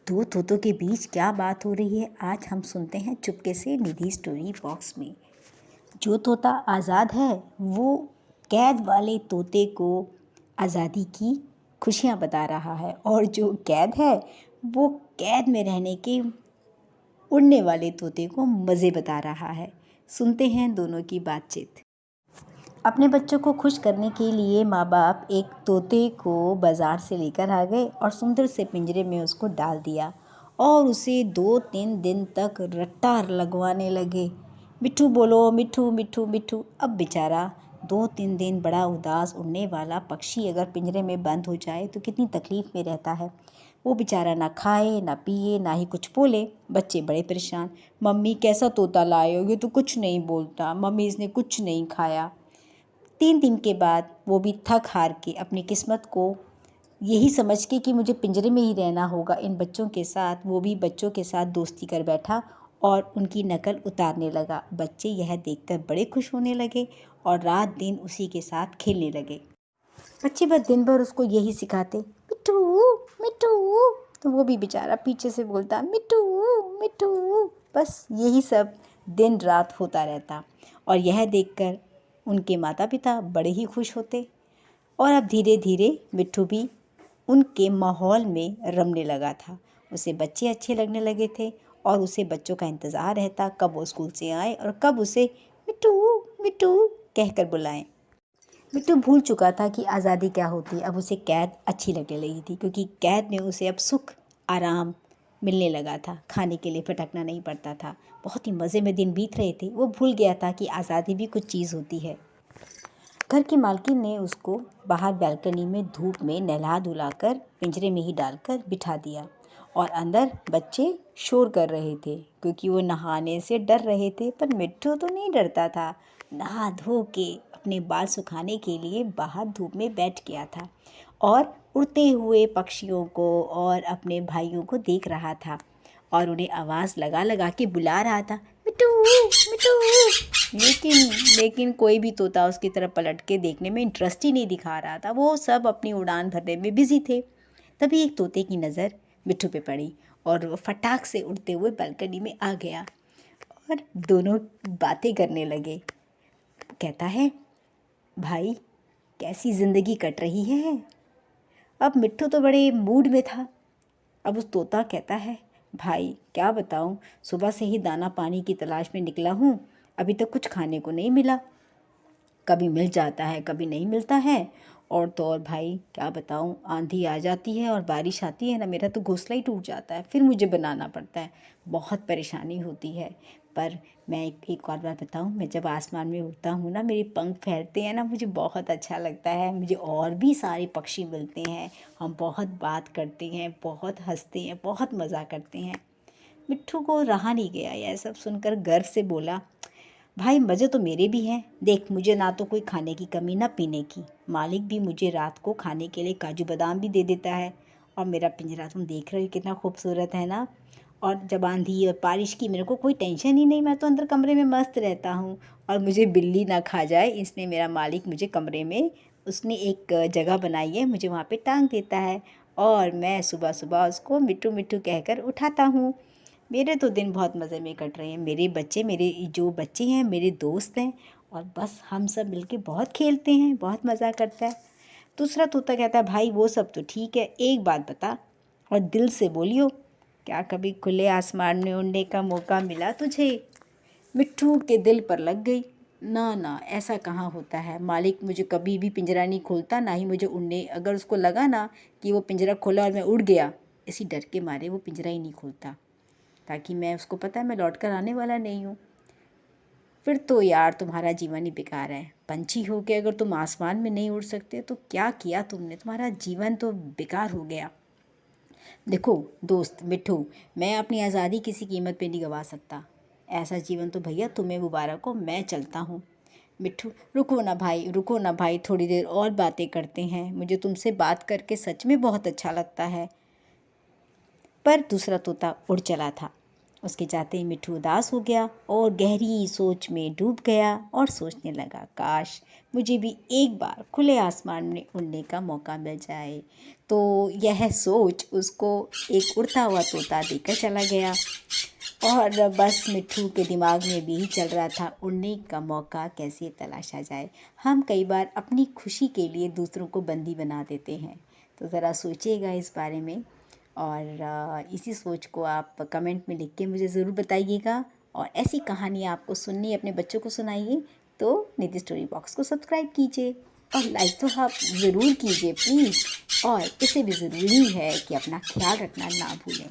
दो तोतों के बीच क्या बात हो रही है, आज हम सुनते हैं चुपके से निधि स्टोरी बॉक्स में। जो तोता आज़ाद है वो कैद वाले तोते को आज़ादी की खुशियाँ बता रहा है, और जो कैद है वो कैद में रहने के उड़ने वाले तोते को मज़े बता रहा है। सुनते हैं दोनों की बातचीत। अपने बच्चों को खुश करने के लिए माँ बाप एक तोते को बाज़ार से लेकर आ गए और सुंदर से पिंजरे में उसको डाल दिया और उसे 2-3 दिन तक रट्टा लगवाने लगे। मिट्ठू बोलो, मिट्ठू मिट्ठू मिट्ठू। अब बेचारा 2-3 दिन बड़ा उदास उड़ने वाला पक्षी अगर पिंजरे में बंद हो जाए तो कितनी तकलीफ़ में रहता है। वो बेचारा ना खाए ना पिए ना ही कुछ बोले। बच्चे बड़े परेशान, मम्मी कैसा तोता लाए हो, ये तो कुछ नहीं बोलता, मम्मी इसने कुछ नहीं खाया। 3 दिन के बाद वो भी थक हार के अपनी किस्मत को यही समझ के कि मुझे पिंजरे में ही रहना होगा इन बच्चों के साथ, वो भी बच्चों के साथ दोस्ती कर बैठा और उनकी नकल उतारने लगा। बच्चे यह देखकर बड़े खुश होने लगे और रात दिन उसी के साथ खेलने लगे। बच्चे बस दिन भर उसको यही सिखाते, मिट्ठू मिट्ठू, तो वो भी बेचारा पीछे से बोलता मिट्ठू मिट्ठू। बस यही सब दिन रात होता रहता और यह देखकर उनके माता पिता बड़े ही खुश होते। और अब धीरे धीरे मिट्ठू भी उनके माहौल में रमने लगा था। उसे बच्चे अच्छे लगने लगे थे और उसे बच्चों का इंतज़ार रहता कब वो स्कूल से आए और कब उसे मिट्ठू मिट्ठू कहकर बुलाएं। मिट्ठू भूल चुका था कि आज़ादी क्या होती है। अब उसे कैद अच्छी लगने लगी थी, क्योंकि कैद में उसे अब सुख आराम मिलने लगा था, खाने के लिए भटकना नहीं पड़ता था। बहुत ही मज़े में दिन बीत रहे थे। वो भूल गया था कि आज़ादी भी कुछ चीज़ होती है। घर की मालकिन ने उसको बाहर बालकनी में धूप में नहला धुलाकर पिंजरे में ही डालकर बिठा दिया और अंदर बच्चे शोर कर रहे थे क्योंकि वो नहाने से डर रहे थे। पर मिट्ठू तो नहीं डरता था। नहा धो के अपने बाल सुखाने के लिए बाहर धूप में बैठ गया था और उड़ते हुए पक्षियों को और अपने भाइयों को देख रहा था और उन्हें आवाज़ लगा लगा के बुला रहा था, मिट्ठू मिट्ठू। लेकिन कोई भी तोता उसकी तरफ पलट के देखने में इंटरेस्ट ही नहीं दिखा रहा था। वो सब अपनी उड़ान भरने में बिजी थे। तभी एक तोते की नज़र मिट्ठू पे पड़ी और वो फटाक से उड़ते हुए बालकनी में आ गया और दोनों बातें करने लगे। कहता है, भाई कैसी ज़िंदगी कट रही है। अब मिट्ठू तो बड़े मूड में था। अब उस तोता कहता है, भाई क्या बताऊं, सुबह से ही दाना पानी की तलाश में निकला हूँ, अभी तक कुछ खाने को नहीं मिला। कभी मिल जाता है कभी नहीं मिलता है। और तो और भाई क्या बताऊं, आंधी आ जाती है और बारिश आती है ना, मेरा तो घोंसला ही टूट जाता है, फिर मुझे बनाना पड़ता है, बहुत परेशानी होती है। पर मैं एक और बार बताऊं, मैं जब आसमान में उड़ता हूँ ना, मेरे पंख फैलते हैं ना, मुझे बहुत अच्छा लगता है। मुझे और भी सारे पक्षी मिलते हैं, हम बहुत बात करते हैं, बहुत हंसते हैं, बहुत मज़ा करते हैं। मिट्ठू को रहा नहीं गया यह सब सुनकर, गर्व से बोला, भाई मज़े तो मेरे भी हैं। देख, मुझे ना तो कोई खाने की कमी ना पीने की, मालिक भी मुझे रात को खाने के लिए काजू बादाम भी दे देता है। और मेरा पिंजरा तुम देख रहे हो कितना खूबसूरत है ना। और जब आंधी और बारिश की मेरे को कोई टेंशन ही नहीं, मैं तो अंदर कमरे में मस्त रहता हूँ। और मुझे बिल्ली ना खा जाए इसलिए मेरा मालिक मुझे कमरे में उसने एक जगह बनाई है, मुझे वहाँ पे टांग देता है और मैं सुबह सुबह उसको मिट्ठू मिट्ठू कहकर उठाता हूँ। मेरे तो दिन बहुत मज़े में कट रहे हैं। मेरे बच्चे, मेरे जो बच्चे हैं मेरे दोस्त हैं और बस हम सब मिलके बहुत खेलते हैं, बहुत मज़ा करता है। दूसरा तोता कहता है, भाई वो सब तो ठीक है, एक बात बता और दिल से बोलियो, क्या कभी खुले आसमान में उड़ने का मौका मिला तुझे। मिट्ठू के दिल पर लग गई, ना ना ऐसा कहाँ होता है, मालिक मुझे कभी भी पिंजरा नहीं खोलता, ना ही मुझे उड़ने, अगर उसको लगा ना कि वो पिंजरा खोला और मैं उड़ गया, इसी डर के मारे वो पिंजरा ही नहीं खोलता, ताकि मैं उसको पता है मैं लौट कर आने वाला नहीं हूँ। फिर तो यार तुम्हारा जीवन ही बेकार है। पंछी हो के अगर तुम आसमान में नहीं उड़ सकते तो क्या किया तुमने, तुम्हारा जीवन तो बेकार हो गया। देखो दोस्त मिट्ठू, मैं अपनी आज़ादी किसी कीमत पे नहीं गवा सकता। ऐसा जीवन तो भैया तुम्हें मुबारक हो, मैं चलता हूँ। मिट्ठू, रुको ना भाई, रुको ना भाई, थोड़ी देर और बातें करते हैं, मुझे तुमसे बात करके सच में बहुत अच्छा लगता है। पर दूसरा तोता उड़ चला था उसके जाते ही मिट्ठू उदास हो गया और गहरी सोच में डूब गया और सोचने लगा, काश मुझे भी एक बार खुले आसमान में उड़ने का मौका मिल जाए। तो यह सोच उसको एक उड़ता हुआ तोता देकर चला गया और बस मिट्ठू के दिमाग में भी यही चल रहा था, उड़ने का मौका कैसे तलाशा जाए। हम कई बार अपनी खुशी के लिए दूसरों को बंदी बना देते हैं, तो ज़रा सोचिएगा इस बारे में और इसी सोच को आप कमेंट में लिख के मुझे ज़रूर बताइएगा। और ऐसी कहानियाँ आपको सुननी, अपने बच्चों को सुनाइए तो निधि स्टोरी बॉक्स को सब्सक्राइब कीजिए और लाइक तो आप ज़रूर कीजिए प्लीज़। और इससे भी ज़रूरी है कि अपना ख्याल रखना ना भूलें।